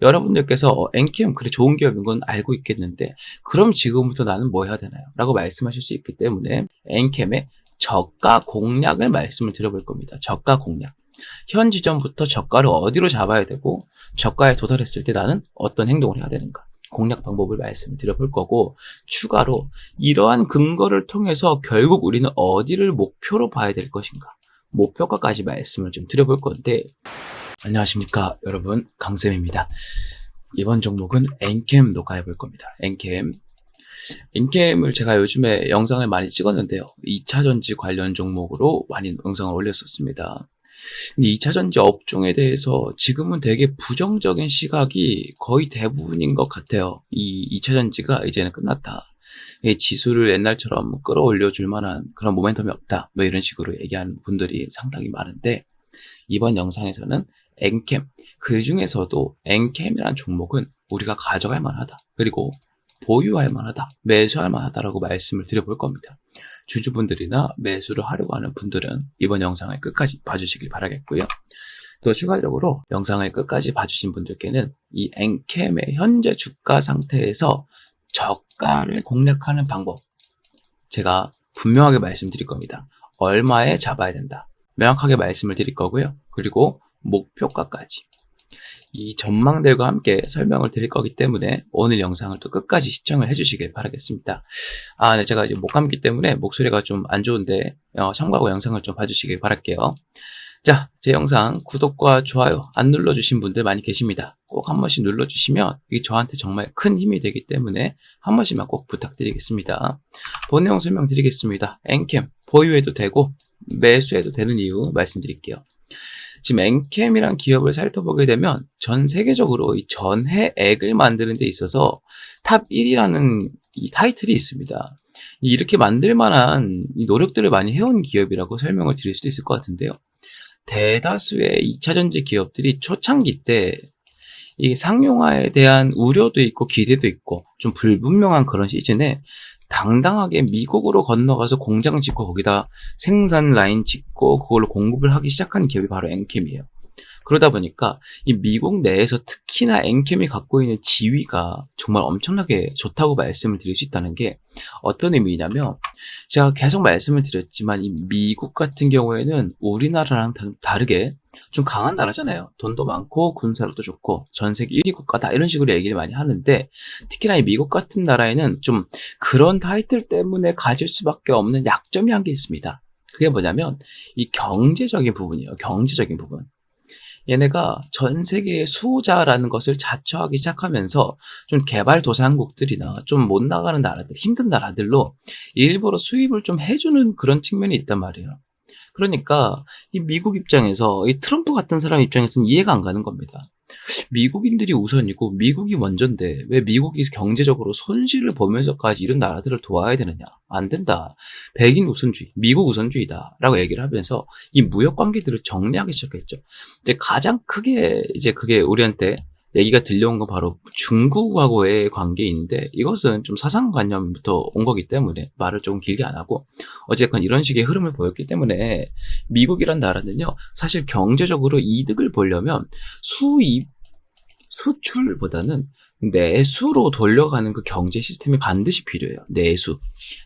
여러분들께서 엔캠 그래 좋은 기업인 건 알고 있겠는데 그럼 지금부터 나는 뭐 해야 되나요? 라고 말씀하실 수 있기 때문에 엔캠의 저가 공략을 말씀을 드려볼 겁니다. 저가 공략. 현 지점부터 저가를 어디로 잡아야 되고 저가에 도달했을 때 나는 어떤 행동을 해야 되는가. 공략 방법을 말씀을 드려볼 거고 추가로 이러한 근거를 통해서 결국 우리는 어디를 목표로 봐야 될 것인가. 목표가까지 말씀을 좀 드려볼 건데 안녕하십니까 여러분, 강쌤입니다. 이번 종목은 엔캠 녹화해 볼 겁니다. 엔캠을 제가 요즘에 영상을 많이 찍었는데요. 2차전지 관련 종목으로 많이 영상을 올렸었습니다. 근데 2차전지 업종에 대해서 지금은 되게 부정적인 시각이 거의 대부분인 것 같아요. 이 2차전지가 이제는 끝났다. 지수를 옛날처럼 끌어올려 줄 만한 그런 모멘텀이 없다. 뭐 이런 식으로 얘기하는 분들이 상당히 많은데 이번 영상에서는 엔캠, 그 중에서도 엔캠이라는 종목은 우리가 가져갈 만하다. 그리고 보유할 만하다. 매수할 만하다라고 말씀을 드려볼 겁니다. 주주분들이나 매수를 하려고 하는 분들은 이번 영상을 끝까지 봐주시길 바라겠고요. 또 추가적으로 영상을 끝까지 봐주신 분들께는 이 엔캠의 현재 주가 상태에서 저가를 공략하는 방법 제가 분명하게 말씀드릴 겁니다. 얼마에 잡아야 된다. 명확하게 말씀을 드릴 거고요. 그리고 목표가까지 이 전망들과 함께 설명을 드릴 거기 때문에 오늘 영상을 또 끝까지 시청을 해주시길 바라겠습니다. 네, 제가 이제 목감기 때문에 목소리가 좀 안 좋은데 참고하고 영상을 좀 봐주시길 바랄게요. 자, 제 영상 구독과 좋아요 안 눌러주신 분들 많이 계십니다. 꼭 한 번씩 눌러주시면 이게 저한테 정말 큰 힘이 되기 때문에 한 번씩만 꼭 부탁드리겠습니다. 본 내용 설명드리겠습니다. 엔캠 보유해도 되고 매수해도 되는 이유 말씀드릴게요. 지금 엔캠이란 기업을 살펴보게 되면 전 세계적으로 이 전해액을 만드는 데 있어서 탑 1이라는 이 타이틀이 있습니다. 이렇게 만들 만한 이 노력들을 많이 해온 기업이라고 설명을 드릴 수도 있을 것 같은데요. 대다수의 2차전지 기업들이 초창기 때 이 상용화에 대한 우려도 있고 기대도 있고 좀 불분명한 그런 시즌에 당당하게 미국으로 건너가서 공장 짓고 거기다 생산 라인 짓고 그걸로 공급을 하기 시작한 기업이 바로 엔캠이에요. 그러다 보니까 이 미국 내에서 특히나 엔캠이 갖고 있는 지위가 정말 엄청나게 좋다고 말씀을 드릴 수 있다는 게 어떤 의미냐면 제가 계속 말씀을 드렸지만 이 미국 같은 경우에는 우리나라랑 다르게 좀 강한 나라잖아요. 돈도 많고 군사력도 좋고 전 세계 1위 국가다 이런 식으로 얘기를 많이 하는데 특히나 이 미국 같은 나라에는 좀 그런 타이틀 때문에 가질 수밖에 없는 약점이 한 게 있습니다. 그게 뭐냐면 이 경제적인 부분이에요. 경제적인 부분. 얘네가 전 세계의 수호자라는 것을 자처하기 시작하면서 좀 개발도상국들이나 좀 못 나가는 나라들, 힘든 나라들로 일부러 수입을 좀 해주는 그런 측면이 있단 말이에요. 그러니까 이 미국 입장에서 이 트럼프 같은 사람 입장에서는 이해가 안 가는 겁니다. 미국인들이 우선이고 미국이 먼저인데 왜 미국이 경제적으로 손실을 보면서까지 이런 나라들을 도와야 되느냐. 안 된다. 백인 우선주의, 미국 우선주의다 라고 얘기를 하면서 이 무역 관계들을 정리하기 시작했죠. 이제 가장 크게 이제 그게 우리한테 얘기가 들려온 건 바로 중국하고의 관계인데 이것은 좀 사상관념부터 온 거기 때문에 말을 조금 길게 안 하고 어쨌건 이런 식의 흐름을 보였기 때문에 미국이란 나라는요 사실 경제적으로 이득을 보려면 수입, 수출보다는 내수로 돌려가는 그 경제 시스템이 반드시 필요해요. 내수.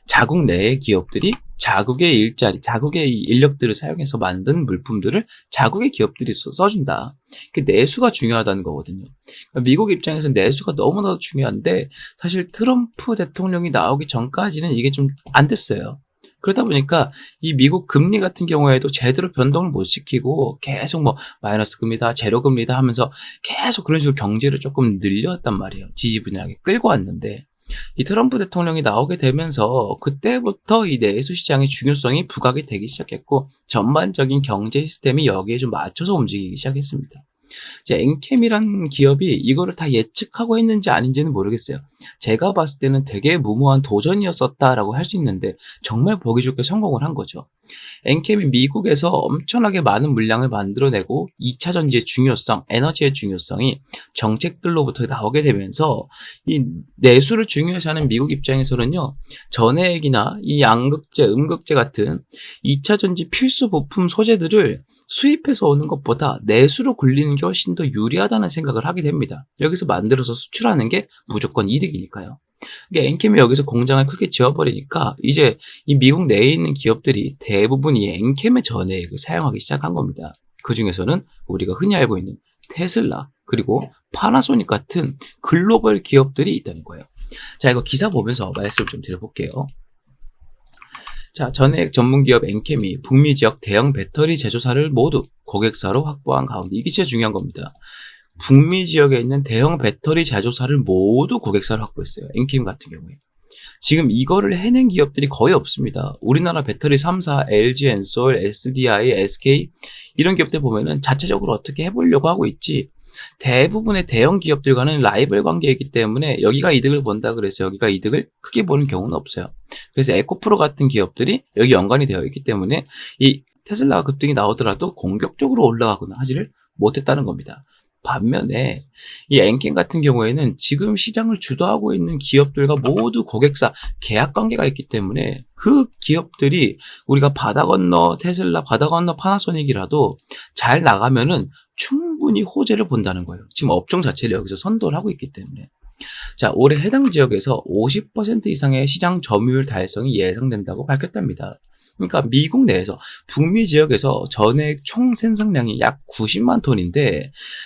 자국 내의 기업들이 자국의 일자리, 자국의 인력들을 사용해서 만든 물품들을 자국의 기업들이 써준다. 그 내수가 중요하다는 거거든요. 그러니까 미국 입장에서는 내수가 너무나도 중요한데 사실 트럼프 대통령이 나오기 전까지는 이게 좀 안 됐어요. 그러다 보니까 이 미국 금리 같은 경우에도 제대로 변동을 못 시키고 계속 뭐 마이너스 금리다, 제로 금리다 하면서 계속 그런 식으로 경제를 조금 늘려왔단 말이에요. 지지부진하게 끌고 왔는데 이 트럼프 대통령이 나오게 되면서 그때부터 이 내수 시장의 중요성이 부각이 되기 시작했고 전반적인 경제 시스템이 여기에 좀 맞춰서 움직이기 시작했습니다. 이제 엔캠이란 기업이 이거를 다 예측하고 했는지 아닌지는 모르겠어요. 제가 봤을 때는 되게 무모한 도전이었었다라고 할 수 있는데 정말 보기 좋게 성공을 한 거죠. 엔캠이 미국에서 엄청나게 많은 물량을 만들어내고 2차 전지의 중요성, 에너지의 중요성이 정책들로부터 나오게 되면서 이 내수를 중요시하는 미국 입장에서는요. 전해액이나 이 양극재, 음극재 같은 2차 전지 필수 부품 소재들을 수입해서 오는 것보다 내수로 굴리는 게 훨씬 더 유리하다는 생각을 하게 됩니다. 여기서 만들어서 수출하는 게 무조건 이득이니까요. 이게 엔캠이 여기서 공장을 크게 지어버리니까 이제 이 미국 내에 있는 기업들이 대부분 이 엔캠의 전해액을 사용하기 시작한 겁니다. 그 중에서는 우리가 흔히 알고 있는 테슬라 그리고 파나소닉 같은 글로벌 기업들이 있다는 거예요. 자, 이거 기사 보면서 말씀을 좀 드려볼게요. 자, 전해액 전문기업 엔캠이 북미 지역 대형 배터리 제조사를 모두 고객사로 확보한 가운데 이게 진짜 중요한 겁니다. 북미 지역에 있는 대형 배터리 제조사를 모두 고객사로 확보했어요. 엔캠 같은 경우에. 지금 이거를 해낸 기업들이 거의 없습니다. 우리나라 배터리 3사, LG 엔솔, SDI, SK 이런 기업들 보면은 자체적으로 어떻게 해보려고 하고 있지 대부분의 대형 기업들과는 라이벌 관계이기 때문에 여기가 이득을 본다 그래서 여기가 이득을 크게 보는 경우는 없어요. 그래서 에코프로 같은 기업들이 여기 연관이 되어 있기 때문에 이 테슬라가 급등이 나오더라도 공격적으로 올라가거나 하지를 못했다는 겁니다. 반면에 이 엔캠 같은 경우에는 지금 시장을 주도하고 있는 기업들과 모두 고객사 계약 관계가 있기 때문에 그 기업들이 우리가 바다 건너 테슬라, 바다 건너 파나소닉이라도 잘 나가면은 충분히 호재를 본다는 거예요. 지금 업종 자체를 여기서 선도를 하고 있기 때문에. 자, 올해 해당 지역에서 50% 이상의 시장 점유율 달성이 예상된다고 밝혔답니다. 그러니까 미국 내에서 북미 지역에서 전액 총 생산량이 약 90만 톤인데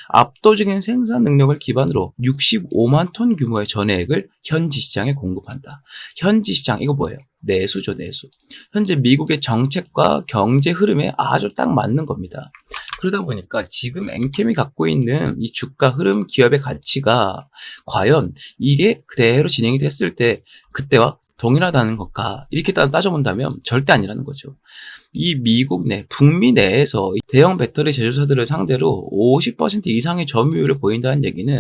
압도적인 생산 능력을 기반으로 65만 톤 규모의 전액을 현지 시장에 공급한다. 현지 시장 이거 뭐예요? 내수죠, 내수. 현재 미국의 정책과 경제 흐름에 아주 딱 맞는 겁니다. 그러다 보니까 지금 엔캠이 갖고 있는 이 주가 흐름 기업의 가치가 과연 이게 그대로 진행이 됐을 때 그때와 동일하다는 것과 이렇게 따져본다면 절대 아니라는 거죠. 이 미국 내, 북미 내에서 대형 배터리 제조사들을 상대로 50% 이상의 점유율을 보인다는 얘기는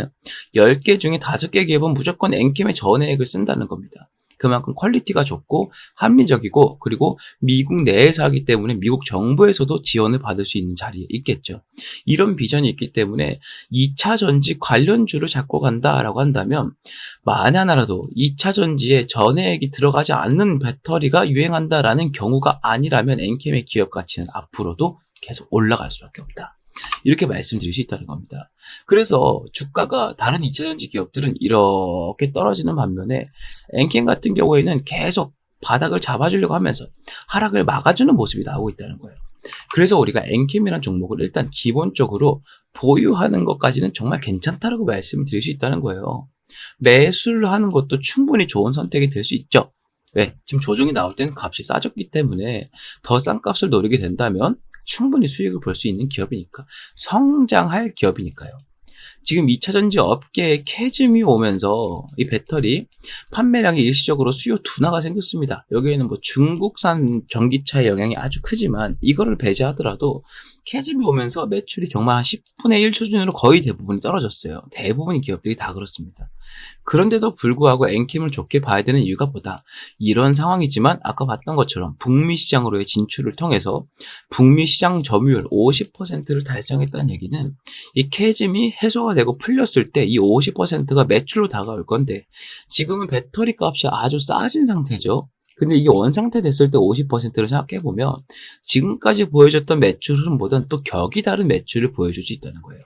10개 중에 5개 기업은 무조건 엔캠의 전해액을 쓴다는 겁니다. 그만큼 퀄리티가 좋고 합리적이고 그리고 미국 내에서 하기 때문에 미국 정부에서도 지원을 받을 수 있는 자리에 있겠죠. 이런 비전이 있기 때문에 2차 전지 관련주를 잡고 간다라고 한다면 만에 하나라도 2차 전지에 전해액이 들어가지 않는 배터리가 유행한다라는 경우가 아니라면 엔캠의 기업 가치는 앞으로도 계속 올라갈 수밖에 없다. 이렇게 말씀드릴 수 있다는 겁니다. 그래서 주가가 다른 2차전지 기업들은 이렇게 떨어지는 반면에 엔캠 같은 경우에는 계속 바닥을 잡아주려고 하면서 하락을 막아주는 모습이 나오고 있다는 거예요. 그래서 우리가 엔캠이라는 종목을 일단 기본적으로 보유하는 것까지는 정말 괜찮다라고 말씀을 드릴 수 있다는 거예요. 매수를 하는 것도 충분히 좋은 선택이 될 수 있죠. 왜? 지금 조정이 나올 때는 값이 싸졌기 때문에 더 싼 값을 노리게 된다면 충분히 수익을 볼 수 있는 기업이니까 성장할 기업이니까요. 지금 2차전지 업계에 캐즘이 오면서 이 배터리 판매량이 일시적으로 수요 둔화가 생겼습니다. 여기에는 뭐 중국산 전기차의 영향이 아주 크지만 이거를 배제하더라도 캐즘이 오면서 매출이 정말 한 10분의 1 수준으로 거의 대부분이 떨어졌어요. 대부분의 기업들이 다 그렇습니다. 그런데도 불구하고 엔캠을 좋게 봐야 되는 이유가 뭐다? 이런 상황이지만 아까 봤던 것처럼 북미 시장으로의 진출을 통해서 북미 시장 점유율 50%를 달성했다는 얘기는 이 캐즘이 해소가 되고 풀렸을 때 이 50%가 매출로 다가올 건데 지금은 배터리 값이 아주 싸진 상태죠. 근데 이게 원상태 됐을 때 50%를 생각해보면 지금까지 보여줬던 매출 흐름보다는 또 격이 다른 매출을 보여줄 수 있다는 거예요.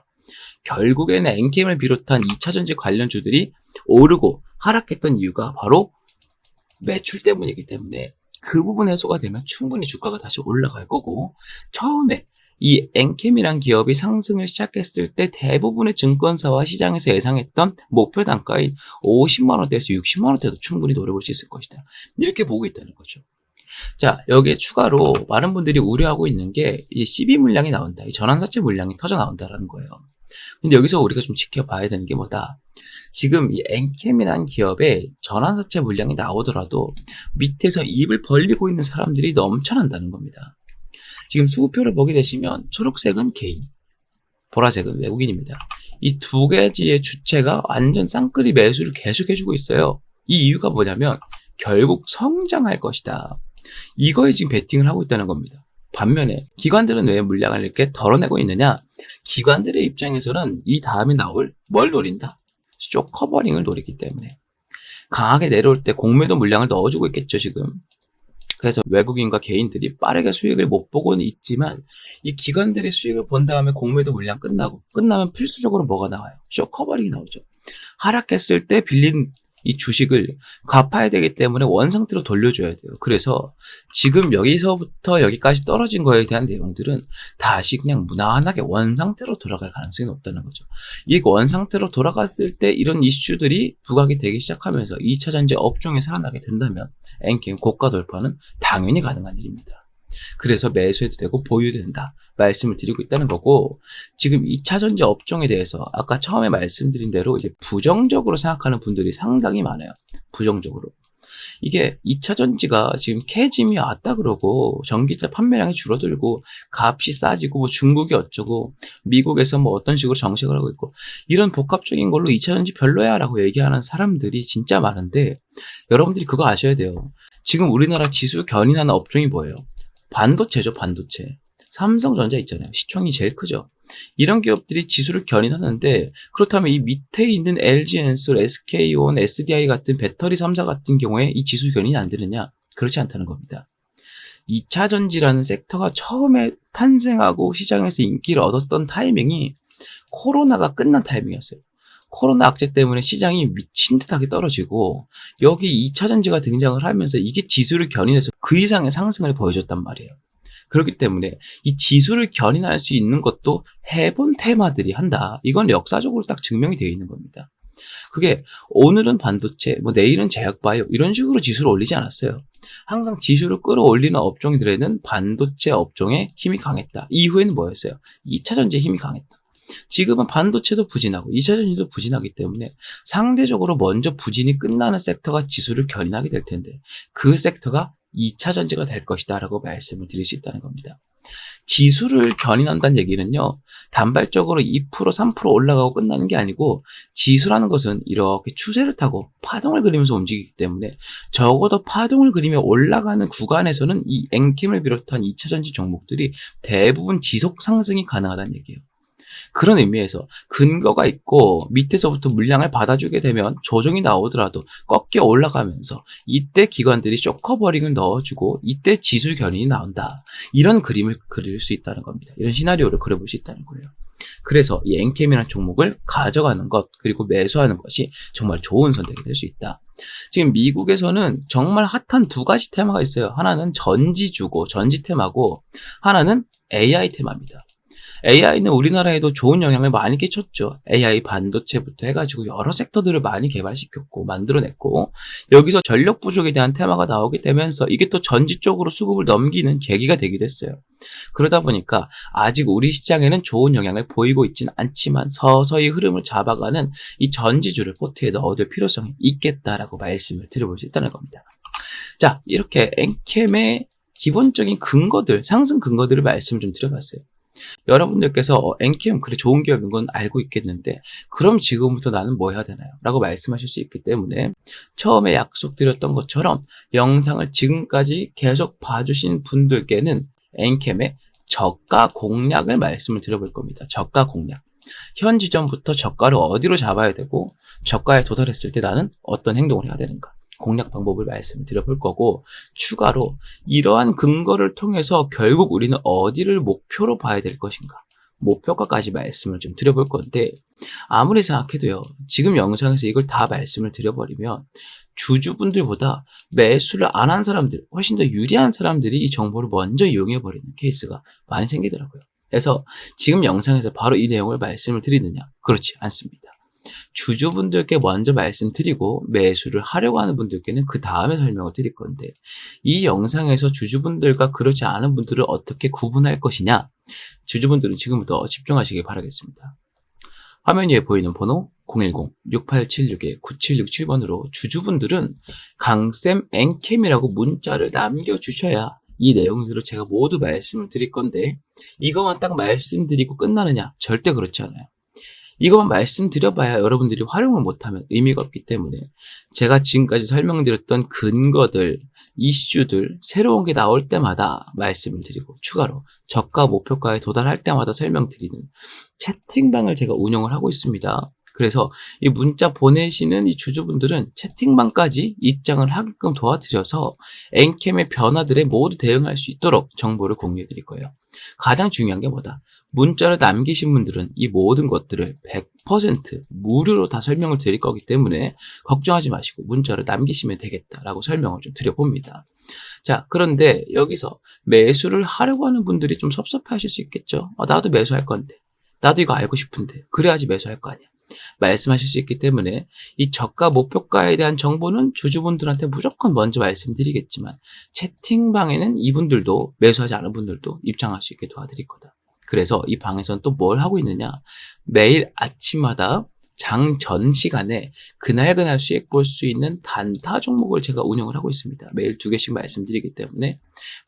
결국에는 엔캠을 비롯한 2차전지 관련주들이 오르고 하락했던 이유가 바로 매출 때문이기 때문에 그 부분 해소가 되면 충분히 주가가 다시 올라갈 거고 처음에 이 엔캠이란 기업이 상승을 시작했을 때 대부분의 증권사와 시장에서 예상했던 목표 단가인 50만 원대에서 60만 원대도 충분히 노려볼 수 있을 것이다. 이렇게 보고 있다는 거죠. 자, 여기에 추가로 많은 분들이 우려하고 있는 게 이 CB 물량이 나온다. 이 전환사채 물량이 터져 나온다라는 거예요. 근데 여기서 우리가 좀 지켜봐야 되는 게 뭐다? 지금 이 엔캠이라는 기업에 전환사채 물량이 나오더라도 밑에서 입을 벌리고 있는 사람들이 넘쳐난다는 겁니다. 지금 수급표를 보게 되시면 초록색은 개인, 보라색은 외국인입니다. 이 두 가지의 주체가 완전 쌍끌이 매수를 계속 해주고 있어요. 이 이유가 뭐냐면 결국 성장할 것이다. 이거에 지금 베팅을 하고 있다는 겁니다. 반면에 기관들은 왜 물량을 이렇게 덜어내고 있느냐? 기관들의 입장에서는 이 다음에 나올 뭘 노린다? 쇼 커버링을 노리기 때문에 강하게 내려올 때 공매도 물량을 넣어주고 있겠죠 지금. 그래서 외국인과 개인들이 빠르게 수익을 못 보고는 있지만 이 기관들이 수익을 본 다음에 공매도 물량 끝나면 필수적으로 뭐가 나와요? 쇼 커버링이 나오죠. 하락했을 때 빌린 이 주식을 갚아야 되기 때문에 원상태로 돌려줘야 돼요. 그래서 지금 여기서부터 여기까지 떨어진 거에 대한 내용들은 다시 그냥 무난하게 원상태로 돌아갈 가능성이 높다는 거죠. 이 원상태로 돌아갔을 때 이런 이슈들이 부각이 되기 시작하면서 2차 전지 업종이 살아나게 된다면 엔캠 고가 돌파는 당연히 가능한 일입니다. 그래서 매수해도 되고 보유도 된다 말씀을 드리고 있다는 거고, 지금 2차 전지 업종에 대해서 아까 처음에 말씀드린 대로 이제 부정적으로 생각하는 분들이 상당히 많아요. 부정적으로. 이게 2차 전지가 지금 캐짐이 왔다 그러고 전기차 판매량이 줄어들고 값이 싸지고 뭐 중국이 어쩌고 미국에서 뭐 어떤 식으로 정책을 하고 있고 이런 복합적인 걸로 2차 전지 별로야 라고 얘기하는 사람들이 진짜 많은데, 여러분들이 그거 아셔야 돼요. 지금 우리나라 지수 견인하는 업종이 뭐예요? 반도체죠, 반도체. 삼성전자 있잖아요. 시총이 제일 크죠. 이런 기업들이 지수를 견인하는데, 그렇다면 이 밑에 있는 LG엔솔, SK온, SDI 같은 배터리 3사 같은 경우에 이 지수 견인이 안 되느냐? 그렇지 않다는 겁니다. 2차 전지라는 섹터가 처음에 탄생하고 시장에서 인기를 얻었던 타이밍이 코로나가 끝난 타이밍이었어요. 코로나 악재 때문에 시장이 미친 듯하게 떨어지고 여기 2차 전지가 등장을 하면서 이게 지수를 견인해서 그 이상의 상승을 보여줬단 말이에요. 그렇기 때문에 이 지수를 견인할 수 있는 것도 해본 테마들이 한다. 이건 역사적으로 딱 증명이 되어 있는 겁니다. 그게 오늘은 반도체, 뭐 내일은 제약바이오 이런 식으로 지수를 올리지 않았어요. 항상 지수를 끌어올리는 업종들에는 반도체 업종의 힘이 강했다. 이후에는 뭐였어요? 2차 전지의 힘이 강했다. 지금은 반도체도 부진하고 2차 전지도 부진하기 때문에 상대적으로 먼저 부진이 끝나는 섹터가 지수를 견인하게 될 텐데 그 섹터가 2차 전지가 될 것이다 라고 말씀을 드릴 수 있다는 겁니다. 지수를 견인한다는 얘기는요, 단발적으로 2% 3% 올라가고 끝나는 게 아니고 지수라는 것은 이렇게 추세를 타고 파동을 그리면서 움직이기 때문에 적어도 파동을 그리며 올라가는 구간에서는 이 엔캠을 비롯한 2차 전지 종목들이 대부분 지속 상승이 가능하다는 얘기예요. 그런 의미에서 근거가 있고 밑에서부터 물량을 받아주게 되면 조정이 나오더라도 꺾여 올라가면서 이때 기관들이 쇼커버링을 넣어주고 이때 지수 견인이 나온다. 이런 그림을 그릴 수 있다는 겁니다. 이런 시나리오를 그려볼 수 있다는 거예요. 그래서 이 엔캠이라는 종목을 가져가는 것 그리고 매수하는 것이 정말 좋은 선택이 될 수 있다. 지금 미국에서는 정말 핫한 두 가지 테마가 있어요. 하나는 전지주고 전지 테마고 하나는 AI 테마입니다. AI는 우리나라에도 좋은 영향을 많이 끼쳤죠. AI 반도체부터 해가지고 여러 섹터들을 많이 개발시켰고 만들어냈고 여기서 전력 부족에 대한 테마가 나오게 되면서 이게 또 전지 쪽으로 수급을 넘기는 계기가 되기도 했어요. 그러다 보니까 아직 우리 시장에는 좋은 영향을 보이고 있지는 않지만 서서히 흐름을 잡아가는 이 전지주를 포트에 넣어둘 필요성이 있겠다라고 말씀을 드려볼 수 있다는 겁니다. 자, 이렇게 엔캠의 기본적인 근거들, 상승 근거들을 말씀 좀 드려봤어요. 여러분들께서 엔캠 그래 좋은 기업인 건 알고 있겠는데 그럼 지금부터 나는 뭐 해야 되나요? 라고 말씀하실 수 있기 때문에 처음에 약속드렸던 것처럼 영상을 지금까지 계속 봐주신 분들께는 엔캠의 저가 공략을 말씀을 드려볼 겁니다. 저가 공략. 현 지점부터 저가를 어디로 잡아야 되고 저가에 도달했을 때 나는 어떤 행동을 해야 되는가. 공략 방법을 말씀드려볼 거고 추가로 이러한 근거를 통해서 결국 우리는 어디를 목표로 봐야 될 것인가 목표가까지 말씀을 좀 드려볼 건데 아무리 생각해도요 지금 영상에서 이걸 다 말씀을 드려버리면 주주분들보다 매수를 안 한 사람들 훨씬 더 유리한 사람들이 이 정보를 먼저 이용해버리는 케이스가 많이 생기더라고요. 그래서 지금 영상에서 바로 이 내용을 말씀을 드리느냐? 그렇지 않습니다. 주주분들께 먼저 말씀드리고 매수를 하려고 하는 분들께는 그 다음에 설명을 드릴 건데 이 영상에서 주주분들과 그렇지 않은 분들을 어떻게 구분할 것이냐 주주분들은 지금부터 집중하시길 바라겠습니다. 화면 위에 보이는 번호 010-6876-9767번으로 주주분들은 강쌤 엔캠이라고 문자를 남겨주셔야 이 내용들을 제가 모두 말씀을 드릴 건데 이것만 딱 말씀드리고 끝나느냐? 절대 그렇지 않아요. 이것만 말씀드려봐야 여러분들이 활용을 못하면 의미가 없기 때문에 제가 지금까지 설명드렸던 근거들, 이슈들 새로운 게 나올 때마다 말씀을 드리고 추가로 저가 목표가에 도달할 때마다 설명드리는 채팅방을 제가 운영을 하고 있습니다. 그래서 이 문자 보내시는 이 주주분들은 채팅방까지 입장을 하게끔 도와드려서 엔캠의 변화들에 모두 대응할 수 있도록 정보를 공유해 드릴 거예요. 가장 중요한 게 뭐다? 문자를 남기신 분들은 이 모든 것들을 100% 무료로 다 설명을 드릴 거기 때문에 걱정하지 마시고 문자를 남기시면 되겠다라고 설명을 좀 드려봅니다. 자, 그런데 여기서 매수를 하려고 하는 분들이 좀 섭섭해 하실 수 있겠죠. 나도 매수할 건데. 나도 이거 알고 싶은데. 그래야지 매수할 거 아니야. 말씀하실 수 있기 때문에 이 저가 목표가에 대한 정보는 주주분들한테 무조건 먼저 말씀드리겠지만 채팅방에는 이분들도 매수하지 않은 분들도 입장할 수 있게 도와드릴 거다. 그래서 이 방에서는 또 뭘 하고 있느냐, 매일 아침마다 장 전 시간에 그날 수익 볼 수 있는 단타 종목을 제가 운영을 하고 있습니다. 매일 2개씩 말씀드리기 때문에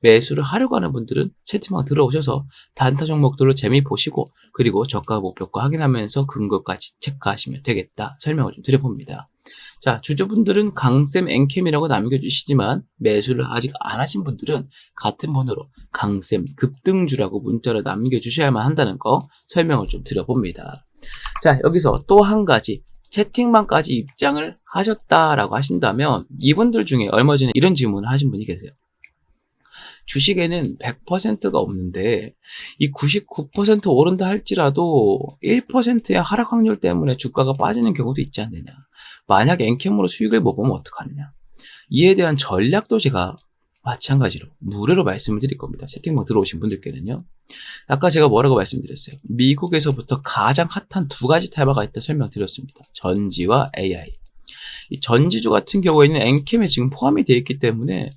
매수를 하려고 하는 분들은 채팅방 들어오셔서 단타 종목들로 재미 보시고 그리고 저가 목표가 확인하면서 근거까지 체크하시면 되겠다 설명을 좀 드려봅니다. 자, 주주분들은 강쌤 엔캠이라고 남겨주시지만 매수를 아직 안 하신 분들은 같은 번호로 강쌤 급등주라고 문자로 남겨주셔야만 한다는 거 설명을 좀 드려봅니다. 자, 여기서 또 한 가지 채팅방까지 입장을 하셨다라고 하신다면 이분들 중에 얼마 전에 이런 질문을 하신 분이 계세요. 주식에는 100%가 없는데 이 99% 오른다 할지라도 1%의 하락 확률 때문에 주가가 빠지는 경우도 있지 않느냐. 만약 엔캠으로 수익을 못 보면 어떡하느냐. 이에 대한 전략도 제가 마찬가지로 무료로 말씀을 드릴 겁니다. 채팅방 들어오신 분들께는요. 아까 제가 뭐라고 말씀드렸어요? 미국에서부터 가장 핫한 2가지 테마가 있다 설명드렸습니다. 전지와 AI. 이 전지주 같은 경우에는 엔캠에 지금 포함이 되어 있기 때문에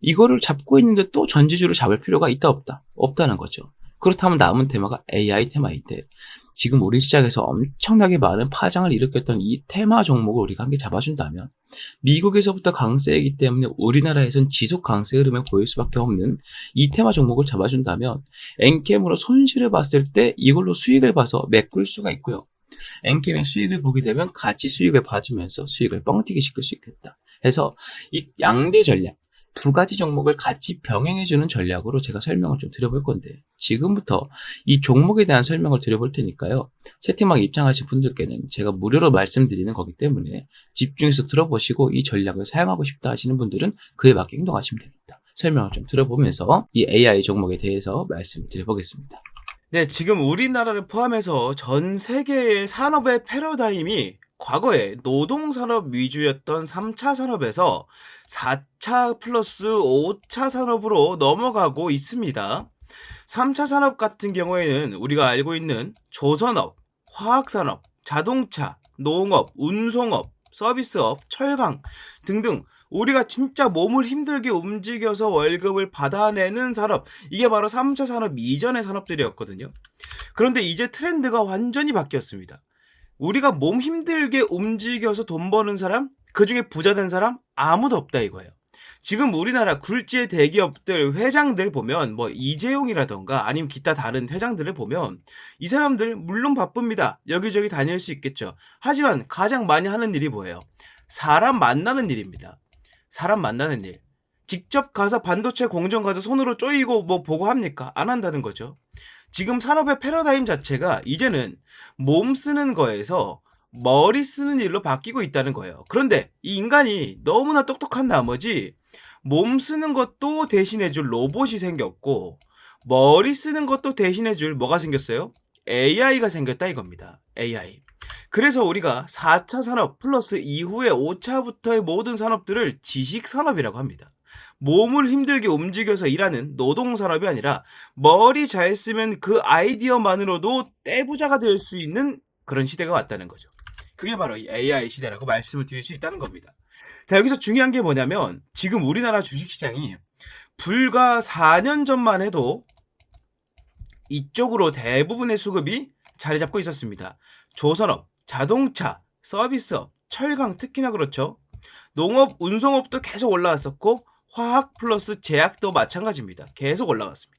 이거를 잡고 있는데 또 전지주를 잡을 필요가 있다 없다? 없다는 거죠. 그렇다면 남은 테마가 AI 테마인데 지금 우리 시장에서 엄청나게 많은 파장을 일으켰던 이 테마 종목을 우리가 함께 잡아준다면 미국에서부터 강세이기 때문에 우리나라에선 지속 강세 흐름을 보일 수밖에 없는 이 테마 종목을 잡아준다면 엔캠으로 손실을 봤을 때 이걸로 수익을 봐서 메꿀 수가 있고요. 엔캠의 수익을 보게 되면 같이 수익을 봐주면서 수익을 뻥튀기 시킬 수 있겠다. 해서 이 양대 전략 2가지 종목을 같이 병행해주는 전략으로 제가 설명을 좀 드려볼 건데 지금부터 이 종목에 대한 설명을 드려볼 테니까요. 채팅방 입장하신 분들께는 제가 무료로 말씀드리는 거기 때문에 집중해서 들어보시고 이 전략을 사용하고 싶다 하시는 분들은 그에 맞게 행동하시면 됩니다. 설명을 좀 들어보면서 이 AI 종목에 대해서 말씀을 드려보겠습니다. 네, 지금 우리나라를 포함해서 전 세계의 산업의 패러다임이 과거에 노동산업 위주였던 3차 산업에서 4차 플러스 5차 산업으로 넘어가고 있습니다. 3차 산업 같은 경우에는 우리가 알고 있는 조선업, 화학산업, 자동차, 농업, 운송업, 서비스업, 철강 등등 우리가 진짜 몸을 힘들게 움직여서 월급을 받아내는 산업, 이게 바로 3차 산업 이전의 산업들이었거든요. 그런데 이제 트렌드가 완전히 바뀌었습니다. 우리가 몸 힘들게 움직여서 돈 버는 사람, 그중에 부자 된 사람 아무도 없다 이거예요. 지금 우리나라 굴지의 대기업들 회장들 보면 뭐 이재용이라던가 아니면 기타 다른 회장들을 보면 이 사람들 물론 바쁩니다. 여기저기 다닐 수 있겠죠. 하지만 가장 많이 하는 일이 뭐예요? 사람 만나는 일입니다. 사람 만나는 일. 직접 가서 반도체 공정 가서 손으로 쪼이고 뭐 보고 합니까? 안 한다는 거죠. 지금 산업의 패러다임 자체가 이제는 몸 쓰는 거에서 머리 쓰는 일로 바뀌고 있다는 거예요. 그런데 이 인간이 너무나 똑똑한 나머지 몸 쓰는 것도 대신해줄 로봇이 생겼고 머리 쓰는 것도 대신해줄 뭐가 생겼어요? AI가 생겼다 이겁니다. AI. 그래서 우리가 4차 산업 플러스 이후에 5차부터의 모든 산업들을 지식산업이라고 합니다. 몸을 힘들게 움직여서 일하는 노동산업이 아니라 머리 잘 쓰면 그 아이디어만으로도 떼부자가 될 수 있는 그런 시대가 왔다는 거죠. 그게 바로 이 AI 시대라고 말씀을 드릴 수 있다는 겁니다. 자, 여기서 중요한 게 뭐냐면 지금 우리나라 주식시장이 불과 4년 전만 해도 이쪽으로 대부분의 수급이 자리 잡고 있었습니다. 조선업, 자동차, 서비스업, 철강 특히나 그렇죠. 농업, 운송업도 계속 올라왔었고 화학 플러스 제약도 마찬가지입니다. 계속 올라갔습니다.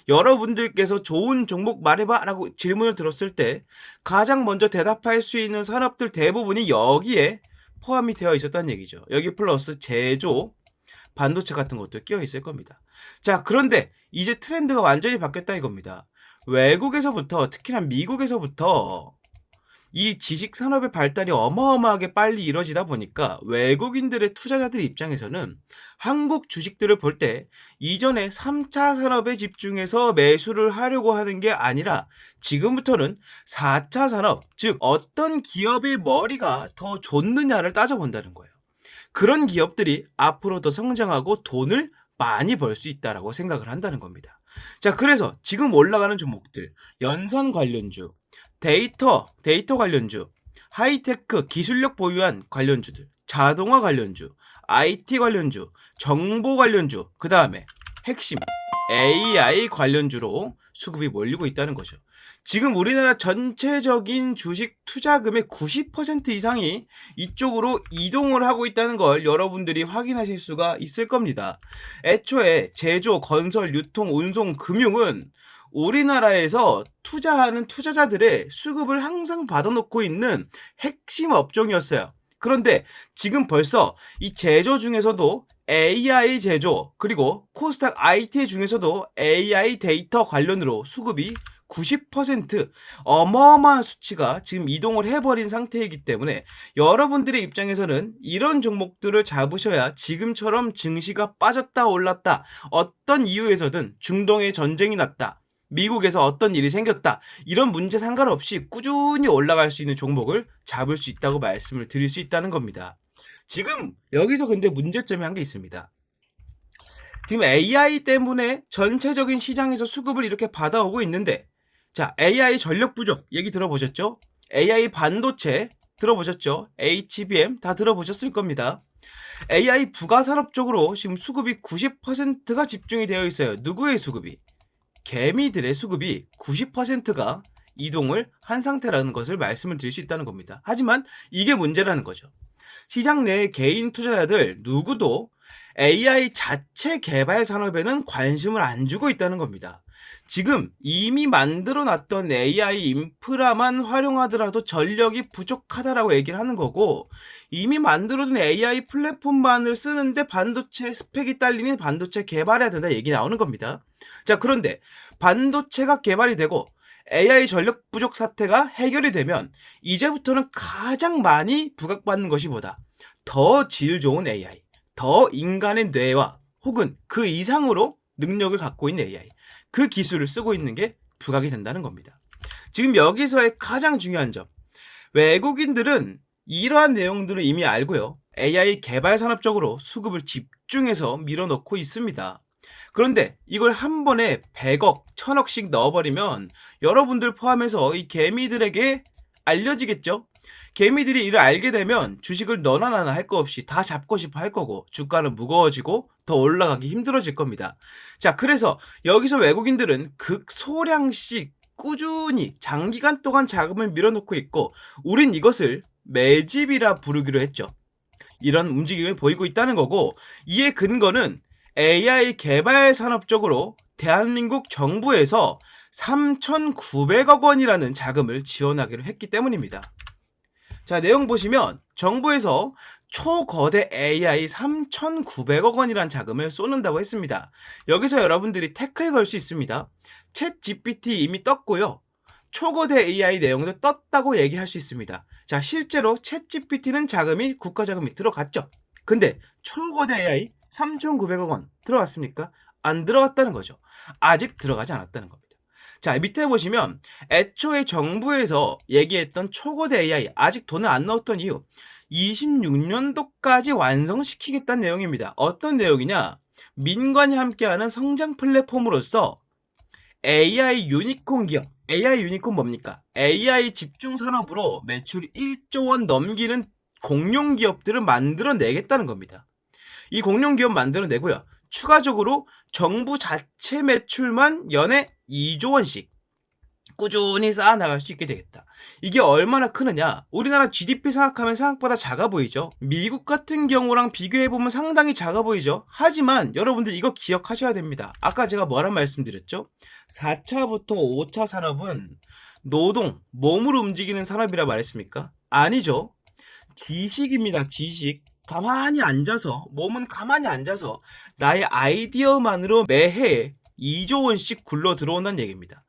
여러분들께서 좋은 종목 말해봐 라고 질문을 들었을 때 가장 먼저 대답할 수 있는 산업들 대부분이 여기에 포함이 되어 있었다는 얘기죠. 여기 플러스 제조, 반도체 같은 것도 끼어 있을 겁니다. 자, 그런데 이제 트렌드가 완전히 바뀌었다 이겁니다. 외국에서부터 특히나 미국에서부터 이 지식 산업의 발달이 어마어마하게 빨리 이뤄지다 보니까 외국인들의 투자자들 입장에서는 한국 주식들을 볼 때 이전에 3차 산업에 집중해서 매수를 하려고 하는 게 아니라 지금부터는 4차 산업, 즉 어떤 기업의 머리가 더 좋느냐를 따져본다는 거예요. 그런 기업들이 앞으로 더 성장하고 돈을 많이 벌 수 있다라고 생각을 한다는 겁니다. 자, 그래서 지금 올라가는 종목들, 연선 관련주, 데이터 관련주, 하이테크 기술력 보유한 관련주들, 자동화 관련주, IT 관련주, 정보 관련주, 그 다음에 핵심 AI 관련주로 수급이 몰리고 있다는 거죠. 지금 우리나라 전체적인 주식 투자금의 90% 이상이 이쪽으로 이동을 하고 있다는 걸 여러분들이 확인하실 수가 있을 겁니다. 애초에 제조, 건설, 유통, 운송, 금융은 우리나라에서 투자하는 투자자들의 수급을 항상 받아놓고 있는 핵심 업종이었어요. 그런데 지금 벌써 이 제조 중에서도 AI 제조, 그리고 코스닥 IT 중에서도 AI 데이터 관련으로 수급이 90% 어마어마한 수치가 지금 이동을 해버린 상태이기 때문에 여러분들의 입장에서는 이런 종목들을 잡으셔야 지금처럼 증시가 빠졌다 올랐다, 어떤 이유에서든 중동에 전쟁이 났다, 미국에서 어떤 일이 생겼다, 이런 문제 상관없이 꾸준히 올라갈 수 있는 종목을 잡을 수 있다고 말씀을 드릴 수 있다는 겁니다. 지금 여기서 근데 문제점이 한 게 있습니다. 지금 AI 때문에 전체적인 시장에서 수급을 이렇게 받아오고 있는데, 자, AI 전력 부족 얘기 들어보셨죠? AI 반도체 들어보셨죠? HBM 다 들어보셨을 겁니다. AI 부가산업 쪽으로 지금 수급이 90%가 집중이 되어 있어요. 누구의 수급이? 개미들의 수급이 90%가 이동을 한 상태라는 것을 말씀을 드릴 수 있다는 겁니다. 하지만 이게 문제라는 거죠. 시장 내 개인 투자자들 누구도 AI 자체 개발 산업에는 관심을 안 주고 있다는 겁니다. 지금 이미 만들어 놨던 AI 인프라만 활용하더라도 전력이 부족하다라고 얘기를 하는 거고, 이미 만들어둔 AI 플랫폼만을 쓰는데 반도체 스펙이 딸리는 반도체 개발해야 된다 얘기 나오는 겁니다. 자, 그런데 반도체가 개발이 되고 AI 전력 부족 사태가 해결이 되면 이제부터는 가장 많이 부각받는 것이 뭐다? 더 질 좋은 AI, 더 인간의 뇌와 혹은 그 이상으로 능력을 갖고 있는 AI, 그 기술을 쓰고 있는 게 부각이 된다는 겁니다. 지금 여기서의 가장 중요한 점, 외국인들은 이러한 내용들을 이미 알고요, AI 개발 산업 쪽으로 수급을 집중해서 밀어넣고 있습니다. 그런데 이걸 한 번에 100억, 1000억씩 넣어버리면 여러분들 포함해서 이 개미들에게 알려지겠죠? 개미들이 이를 알게 되면 주식을 너나 나나 할 거 없이 다 잡고 싶어 할 거고, 주가는 무거워지고 더 올라가기 힘들어질 겁니다. 자, 그래서 여기서 외국인들은 극소량씩 꾸준히 장기간 동안 자금을 밀어넣고 있고, 우린 이것을 매집이라 부르기로 했죠. 이런 움직임을 보이고 있다는 거고, 이의 근거는 AI 개발 산업 쪽으로 대한민국 정부에서 3,900억 원이라는 자금을 지원하기로 했기 때문입니다. 자, 내용 보시면 정부에서 초거대 AI 3,900억 원이라는 자금을 쏟는다고 했습니다. 여기서 여러분들이 태클 걸 수 있습니다. 챗 GPT 이미 떴고요, 초거대 AI 내용도 떴다고 얘기할 수 있습니다. 자, 실제로 챗 GPT는 자금이 국가 자금이 들어갔죠. 근데 초거대 AI 3,900억 원 들어갔습니까? 안 들어갔다는 거죠. 아직 들어가지 않았다는 겁니다. 자, 밑에 보시면 애초에 정부에서 얘기했던 초거대 AI 아직 돈을 안 넣었던 이유, 26년도까지 완성시키겠다는 내용입니다. 어떤 내용이냐? 민관이 함께하는 성장 플랫폼으로서 AI 유니콘 기업, AI 유니콘 뭡니까? AI 집중 산업으로 매출 1조 원 넘기는 공룡 기업들을 만들어내겠다는 겁니다. 이 공룡 기업 만들어내고요, 추가적으로 정부 자체 매출만 연에 2조 원씩 꾸준히 쌓아나갈 수 있게 되겠다. 이게 얼마나 크느냐? 우리나라 GDP 생각하면 생각보다 작아 보이죠? 미국 같은 경우랑 비교해보면 상당히 작아 보이죠? 하지만 여러분들 이거 기억하셔야 됩니다. 아까 제가 뭐란 말씀드렸죠? 4차부터 5차 산업은 노동, 몸으로 움직이는 산업이라 말했습니까? 아니죠. 지식입니다. 지식. 가만히 앉아서, 몸은 가만히 앉아서 나의 아이디어만으로 매해 2조 원씩 굴러 들어온다는 얘기입니다.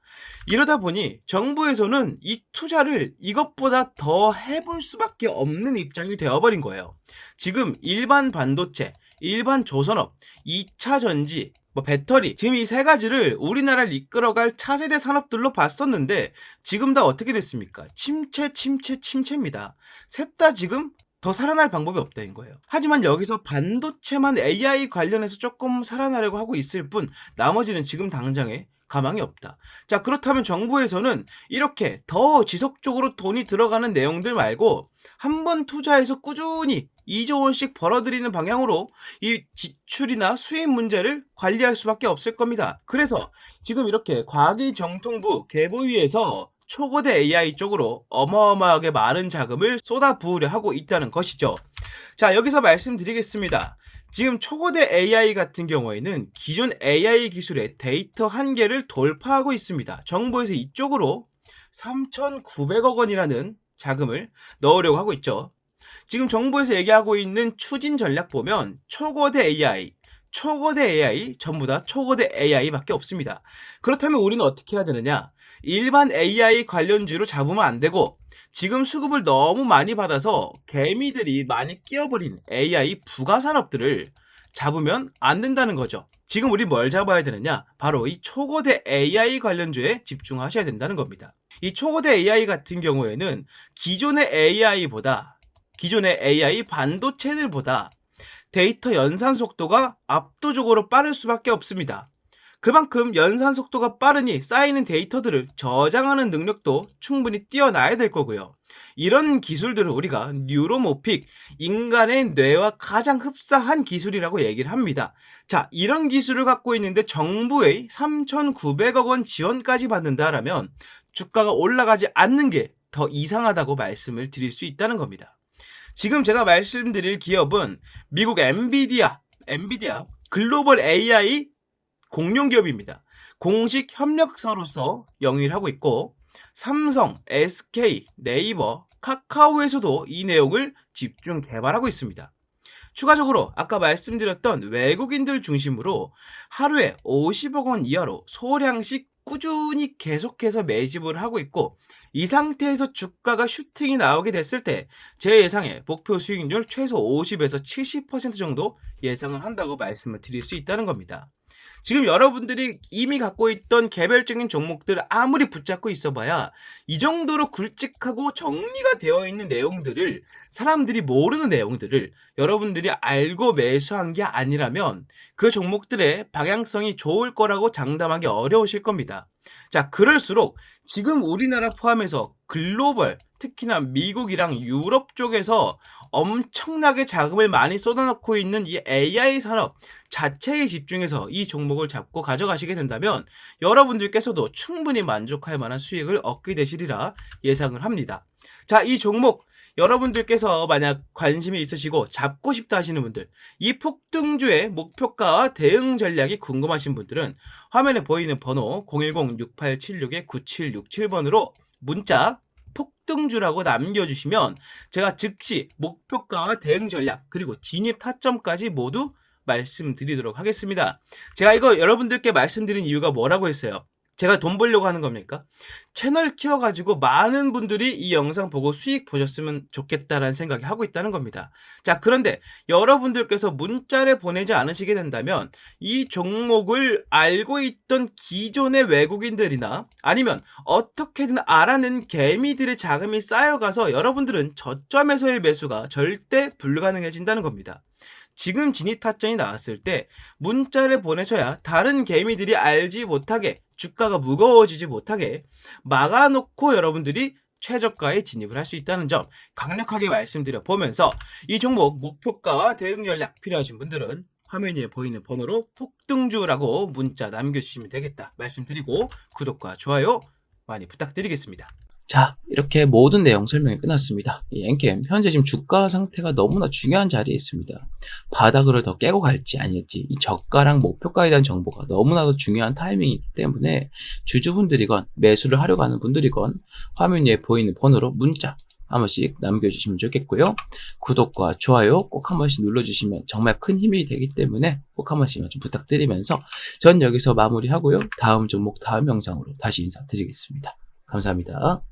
이러다 보니 정부에서는 이 투자를 이것보다 더 해볼 수밖에 없는 입장이 되어버린 거예요. 지금 일반 반도체, 일반 조선업, 2차 전지, 배터리, 지금 이 세 가지를 우리나라를 이끌어갈 차세대 산업들로 봤었는데 지금 다 어떻게 됐습니까? 침체입니다. 셋 다 지금 더 살아날 방법이 없다는 거예요. 하지만 여기서 반도체만 AI 관련해서 조금 살아나려고 하고 있을 뿐 나머지는 지금 당장에 가망이 없다. 자, 그렇다면 정부에서는 이렇게 더 지속적으로 돈이 들어가는 내용들 말고 한 번 투자해서 꾸준히 2조 원씩 벌어들이는 방향으로 이 지출이나 수입 문제를 관리할 수밖에 없을 겁니다. 그래서 지금 이렇게 과기정통부 개보위에서 초거대 AI 쪽으로 어마어마하게 많은 자금을 쏟아부으려 하고 있다는 것이죠. 자, 여기서 말씀드리겠습니다. 지금 초거대 AI 같은 경우에는 기존 AI 기술의 데이터 한계를 돌파하고 있습니다. 정부에서 이쪽으로 3,900억 원이라는 자금을 넣으려고 하고 있죠. 지금 정부에서 얘기하고 있는 추진 전략 보면 초거대 AI 전부 다 초거대 AI밖에 없습니다. 그렇다면 우리는 어떻게 해야 되느냐? 일반 AI 관련주로 잡으면 안 되고 지금 수급을 너무 많이 받아서 개미들이 많이 끼어버린 AI 부가 산업들을 잡으면 안 된다는 거죠. 지금 우리 뭘 잡아야 되느냐? 바로 이 초거대 AI 관련주에 집중하셔야 된다는 겁니다. 이 초거대 AI 같은 경우에는 기존의 AI 반도체들보다 데이터 연산 속도가 압도적으로 빠를 수밖에 없습니다. 그만큼 연산 속도가 빠르니 쌓이는 데이터들을 저장하는 능력도 충분히 뛰어나야 될 거고요. 이런 기술들을 우리가 뉴로모픽, 인간의 뇌와 가장 흡사한 기술이라고 얘기를 합니다. 자, 이런 기술을 갖고 있는데 정부의 3,900억 원 지원까지 받는다라면 주가가 올라가지 않는 게 더 이상하다고 말씀을 드릴 수 있다는 겁니다. 지금 제가 말씀드릴 기업은 미국 엔비디아 글로벌 AI 공룡 기업입니다. 공식 협력사로서 영위를 하고 있고 삼성, SK, 네이버, 카카오에서도 이 내용을 집중 개발하고 있습니다. 추가적으로 아까 말씀드렸던 외국인들 중심으로 하루에 50억 원 이하로 소량씩 꾸준히 계속해서 매집을 하고 있고 이 상태에서 주가가 슈팅이 나오게 됐을 때 제 예상에 목표 수익률 최소 50에서 70% 정도 예상을 한다고 말씀을 드릴 수 있다는 겁니다. 지금 여러분들이 이미 갖고 있던 개별적인 종목들 아무리 붙잡고 있어봐야 이 정도로 굵직하고 정리가 되어 있는 내용들을 사람들이 모르는 내용들을 여러분들이 알고 매수한 게 아니라면 그 종목들의 방향성이 좋을 거라고 장담하기 어려우실 겁니다. 자, 그럴수록 지금 우리나라 포함해서 글로벌, 특히나 미국이랑 유럽 쪽에서 엄청나게 자금을 많이 쏟아놓고 있는 이 AI 산업 자체에 집중해서 이 종목을 잡고 가져가시게 된다면 여러분들께서도 충분히 만족할 만한 수익을 얻게 되시리라 예상을 합니다. 자, 이 종목 여러분들께서 만약 관심이 있으시고 잡고 싶다 하시는 분들, 이 폭등주의 목표가와 대응 전략이 궁금하신 분들은 화면에 보이는 번호 010-6876-9767번으로 문자 폭등주라고 남겨주시면 제가 즉시 목표가와 대응 전략 그리고 진입 타점까지 모두 말씀드리도록 하겠습니다. 제가 이거 여러분들께 말씀드린 이유가 뭐라고 했어요? 제가 돈 벌려고 하는 겁니까? 채널 키워가지고 많은 분들이 이 영상 보고 수익 보셨으면 좋겠다라는 생각이 하고 있다는 겁니다. 자, 그런데 여러분들께서 문자를 보내지 않으시게 된다면 이 종목을 알고 있던 기존의 외국인들이나 아니면 어떻게든 알아낸 개미들의 자금이 쌓여가서 여러분들은 저점에서의 매수가 절대 불가능해진다는 겁니다. 지금 진입 타점이 나왔을 때 문자를 보내셔야 다른 개미들이 알지 못하게 주가가 무거워지지 못하게 막아놓고 여러분들이 최저가에 진입을 할 수 있다는 점 강력하게 말씀드려 보면서 이 종목 목표가와 대응 전략 필요하신 분들은 화면 위에 보이는 번호로 폭등주라고 문자 남겨주시면 되겠다 말씀드리고 구독과 좋아요 많이 부탁드리겠습니다. 자, 이렇게 모든 내용 설명이 끝났습니다. 이 엔캠 현재 지금 주가 상태가 너무나 중요한 자리에 있습니다. 바닥을 더 깨고 갈지 아닐지 이 저가랑 목표가에 대한 정보가 너무나도 중요한 타이밍이기 때문에 주주분들이건 매수를 하려고 하는 분들이건 화면 위에 보이는 번호로 문자 한 번씩 남겨주시면 좋겠고요. 구독과 좋아요 꼭 한 번씩 눌러주시면 정말 큰 힘이 되기 때문에 꼭 한 번씩만 좀 부탁드리면서 전 여기서 마무리하고요. 다음 종목 다음 영상으로 다시 인사드리겠습니다. 감사합니다.